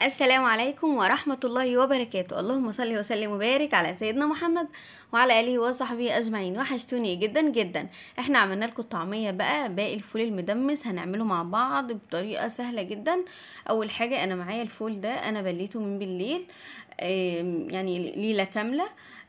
السلام عليكم ورحمة الله وبركاته. اللهم صل وسلم وبارك على سيدنا محمد وعلى آله وصحبه أجمعين. وحشتوني جدا جدا. احنا عملنا لكم الطعمية بقى، باقي الفول المدمس هنعمله مع بعض بطريقة سهلة جدا. أول حاجة أنا معايا الفول ده، أنا بليته من بالليل يعني ليلة كاملة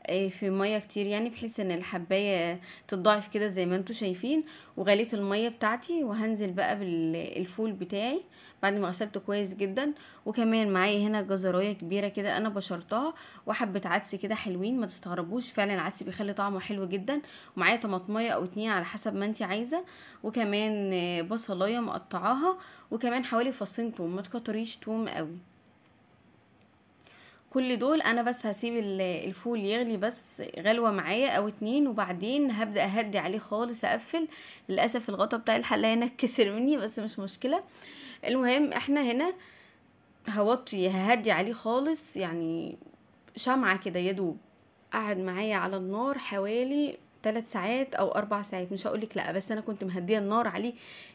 في مية كتير، يعني بحيث ان الحباية تتضاعف كده زي ما انتوا شايفين. وغليت المية بتاعتي وهنزل بقى بالفول بتاعي بعد ما غسلته كويس جدا. وكمان معايا هنا جزرايه كبيره كده انا بشرتها، وحبه عدس كده حلوين، ما تستغربوش فعلا العدس بيخلي طعمه حلو جدا. ومعايا طماطميه او اتنين على حسب ما انتي عايزه. وكمان بصلايه مقطعاها. وكمان حوالي فصين توم، ما تكتريش توم قوي. كل دول انا بس هسيب الفول يغلي بس غلوه معايا او اتنين، وبعدين هبدا اهدي عليه خالص اقفل. للاسف الغطا بتاع الحله هنا اتكسر مني، بس مش مشكله. المهم احنا هنا ههدي عليه خالص، يعني شمعة كده يدوب. قعد معايا على النار حوالي 3 ساعات او 4 ساعات، مش هقولك لا، بس انا كنت مهديه النار عليه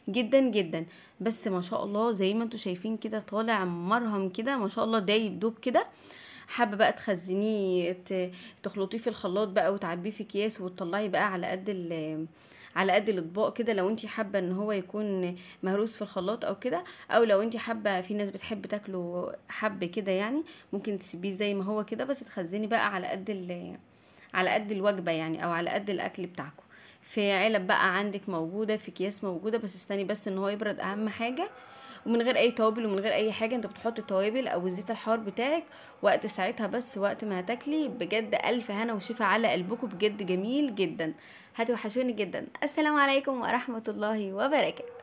جدا جدا. بس ما شاء الله زي ما انتوا شايفين كده طالع مرهم كده، ما شاء الله دايب دوب كده. حابه بقى تخزنيه تخلطيه في الخلاط بقى وتعبيه في اكياس وتطلعي بقى على قد الاطباق كده، لو انتي حابه ان هو يكون مهروس في الخلاط او كده. او لو انتي حابه، في ناس بتحب تاكله حب كده يعني، ممكن تسيبيه زي ما هو كده، بس تخزني بقى على قد الوجبه يعني، او على قد الاكل بتاعكم. في علب بقى عندك موجوده، في اكياس موجوده، بس استني بس ان هو يبرد اهم حاجه. ومن غير اي توابل ومن غير اي حاجه، انت بتحط التوابل او الزيت الحار بتاعك وقت ساعتها، بس وقت ما هتاكلي بجد الف هنا وشفا على قلبكم، بجد جميل جدا. هتوحشوني جدا. السلام عليكم ورحمه الله وبركاته.